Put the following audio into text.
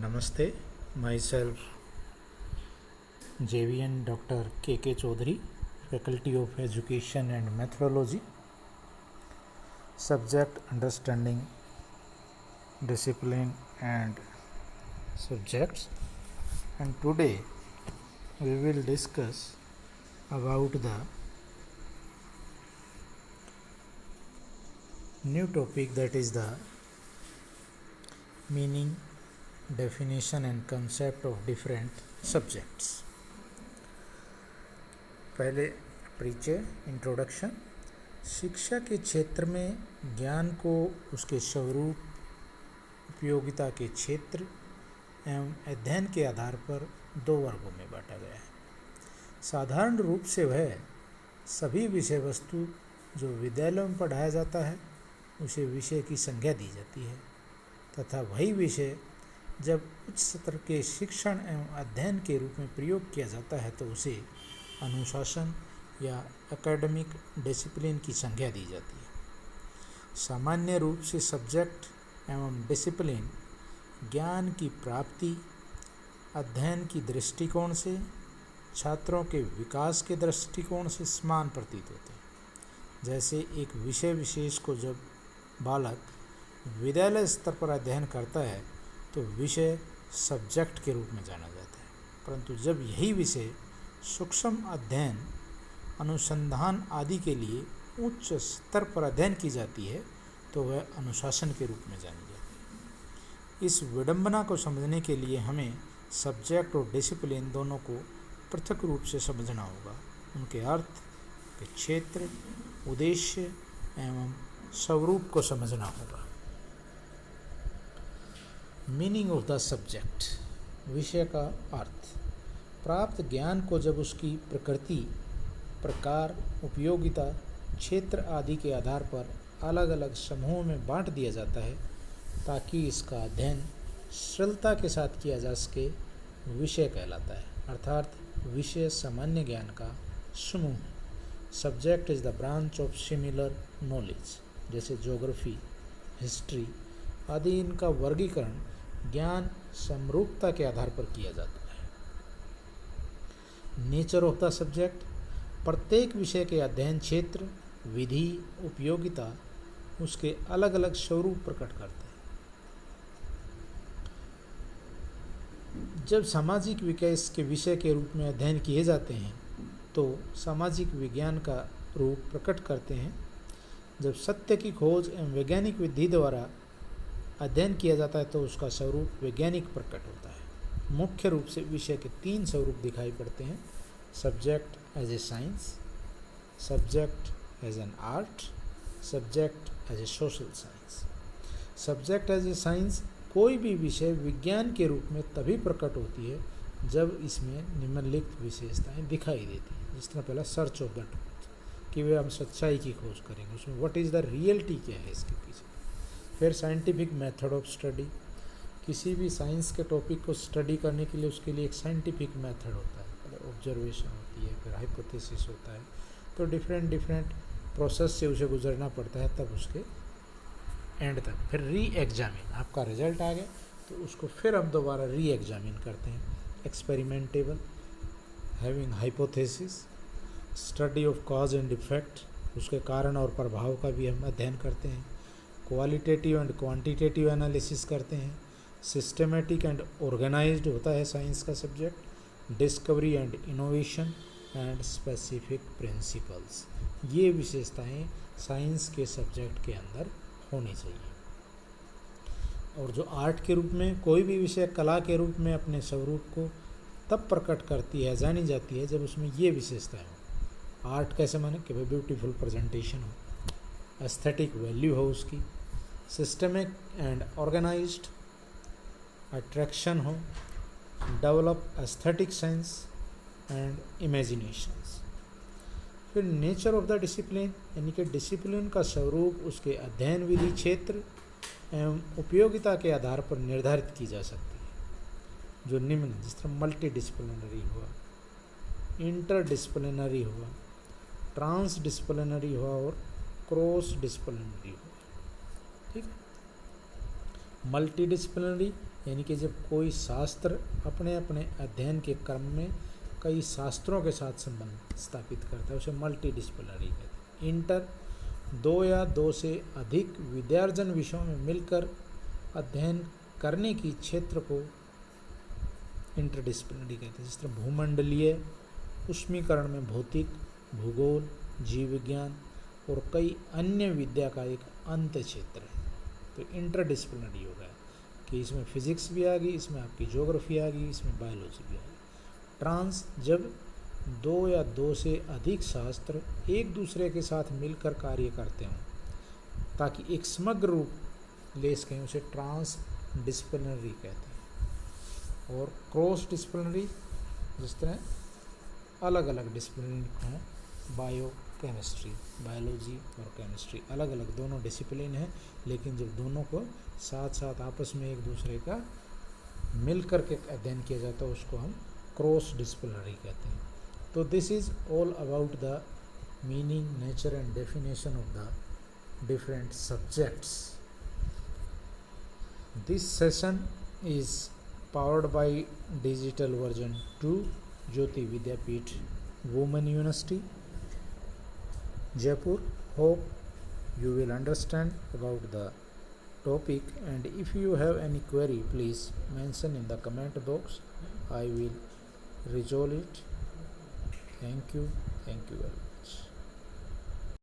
Namaste, myself JVN Dr. K.K. Chaudhary, Faculty of Education and Methodology, Subject Understanding, Discipline and Subjects, and today we will discuss about the new topic, that is the meaning, definition and concept of different subjects. पहले परिचय, introduction. शिक्षा के क्षेत्र में ज्ञान को उसके स्वरूप, उपयोगिता के क्षेत्र एवं अध्ययन के आधार पर दो वर्गों में बांटा गया है। साधारण रूप से वह सभी विषय वस्तु जो विद्यालयों में पढ़ाया जाता है उसे विषय की संज्ञा दी जाती है, तथा वही विषय जब उच्च स्तर के शिक्षण एवं अध्ययन के रूप में प्रयोग किया जाता है तो उसे अनुशासन या एकेडमिक डिसिप्लिन की संज्ञा दी जाती है। सामान्य रूप से सब्जेक्ट एवं डिसिप्लिन ज्ञान की प्राप्ति, अध्ययन की दृष्टिकोण से, छात्रों के विकास के दृष्टिकोण से समान प्रतीत होते हैं। जैसे एक विषय विशेष को जब बालक विद्यालय स्तर पर अध्ययन करता है तो विषय सब्जेक्ट के रूप में जाना जाता है, परंतु जब यही विषय सूक्ष्म अध्ययन, अनुसंधान आदि के लिए उच्च स्तर पर अध्ययन की जाती है तो वह अनुशासन के रूप में जानी जाती है। इस विडंबना को समझने के लिए हमें सब्जेक्ट और डिसिप्लिन दोनों को पृथक रूप से समझना होगा। उनके अर्थ, के क्षेत्र, उद्देश्य एवं स्वरूप को समझना होगा। मीनिंग ऑफ द सब्जेक्ट, विषय का अर्थ। प्राप्त ज्ञान को जब उसकी प्रकृति, प्रकार, उपयोगिता, क्षेत्र आदि के आधार पर अलग अलग समूहों में बांट दिया जाता है ताकि इसका अध्ययन सरलता के साथ किया जा सके, विषय कहलाता है। अर्थात विषय सामान्य ज्ञान का समूह है। Subject is the branch of similar knowledge, जैसे ज्योग्राफी, हिस्ट्री आदि, इनका वर्गीकरण ज्ञान समरूपता के आधार पर किया जाता है। नेचर ऑफ द सब्जेक्ट, प्रत्येक विषय के अध्ययन क्षेत्र, विधि, उपयोगिता उसके अलग अलग स्वरूप प्रकट करते हैं। जब सामाजिक विकास के विषय के रूप में अध्ययन किए जाते हैं तो सामाजिक विज्ञान का रूप प्रकट करते हैं। जब सत्य की खोज एवं वैज्ञानिक विधि द्वारा अध्ययन किया जाता है तो उसका स्वरूप वैज्ञानिक प्रकट होता है। मुख्य रूप से विषय के तीन स्वरूप दिखाई पड़ते हैं: subject as a science, subject as an art, subject as a social science. Subject as a science, कोई भी विषय विज्ञान के रूप में तभी प्रकट होती है जब इसमें निम्नलिखित विशेषताएं दिखाई देती हैं। जिस तरह पहला सर्च ऑफ द ट्रूथ, कि वे हम सच्चाई की खोज करेंगे, उसमें व्हाट इज़ द रियलिटी क्या है इसके पीछे। फिर साइंटिफिक मेथड ऑफ स्टडी, किसी भी साइंस के टॉपिक को स्टडी करने के लिए उसके लिए एक साइंटिफिक मेथड होता है। पहले ऑब्जर्वेशन होती है, फिर हाइपोथेसिस होता है, तो डिफरेंट प्रोसेस से उसे गुजरना पड़ता है तब उसके एंड तक। फिर री एग्जामिन, आपका रिजल्ट आ गया तो उसको फिर हम दोबारा री एग्जामिन करते हैं। Experimentable, having hypothesis, study of cause and effect, उसके कारण और प्रभाव का भी हम अध्ययन करते हैं। क्वालिटेटिव एंड क्वांटिटेटिव एनालिसिस करते हैं। सिस्टमेटिक एंड ऑर्गेनाइज्ड होता है साइंस का subject. Discovery and innovation and specific principles, ये विशेषताएं साइंस के सब्जेक्ट के अंदर होनी चाहिए। और जो आर्ट के रूप में, कोई भी विषय कला के रूप में अपने स्वरूप को तब प्रकट करती है, जानी जाती है, जब उसमें ये विशेषताएं हो। आर्ट कैसे माने कि भाई ब्यूटीफुल प्रेजेंटेशन हो, एस्थेटिक वैल्यू हो उसकी, सिस्टमिक एंड ऑर्गेनाइज्ड, अट्रैक्शन हो, develop aesthetic sense and imaginations. फिर नेचर ऑफ द डिसिप्लिन, यानी कि डिसिप्लिन का स्वरूप उसके अध्ययन विधि, क्षेत्र एवं उपयोगिता के आधार पर निर्धारित की जा सकती है। जो निम्न, जिस तरह मल्टी डिसिप्लिनरी हुआ, इंटर डिसिप्लिनरी हुआ, ट्रांस डिसिप्लिनरी हुआ और क्रॉस डिसिप्लिनरी हुआ। ठीक है। मल्टीडिसिप्लिनरी यानी कि जब कोई शास्त्र अपने अपने अध्ययन के क्रम में कई शास्त्रों के साथ संबंध स्थापित करता है, उसे मल्टीडिसिप्लिनरी कहते हैं। इंटर, दो या दो से अधिक विद्यार्जन विषयों में मिलकर अध्ययन करने की क्षेत्र को इंटरडिसिप्लिनरी कहते हैं। जिस तरह भूमंडलीय उष्मीकरण में भौतिक, भूगोल, जीव विज्ञान और कई अन्य विद्या का एक अंत क्षेत्र है। तो इंटरडिसिप्लिनरी हो गया कि इसमें फिजिक्स भी आ गई, इसमें आपकी ज्योग्राफी आ गई, इसमें बायोलॉजी भी आ गई। ट्रांस, जब दो या दो से अधिक शास्त्र एक दूसरे के साथ मिलकर कार्य करते हों ताकि एक समग्र रूप ले सकें, उसे ट्रांस डिसिप्लिनरी कहते हैं। और क्रॉस डिसिप्लिनरी, जिस तरह अलग अलग डिसिप्लिन हों, बायो केमिस्ट्री, बायोलॉजी और केमिस्ट्री अलग अलग दोनों डिसिप्लिन हैं, लेकिन जब दोनों को साथ साथ आपस में एक दूसरे का मिल कर के अध्ययन किया जाता है उसको हम क्रॉस डिसिप्लिनरी कहते हैं। तो this is all about the meaning, nature and definition of the different subjects. This session is powered by digital version 2 Jyoti Vidyapeeth Women University Jaipur. Hope you will understand about the topic, and if you have any query please mention in the comment box. I will resolve it. Thank you very much.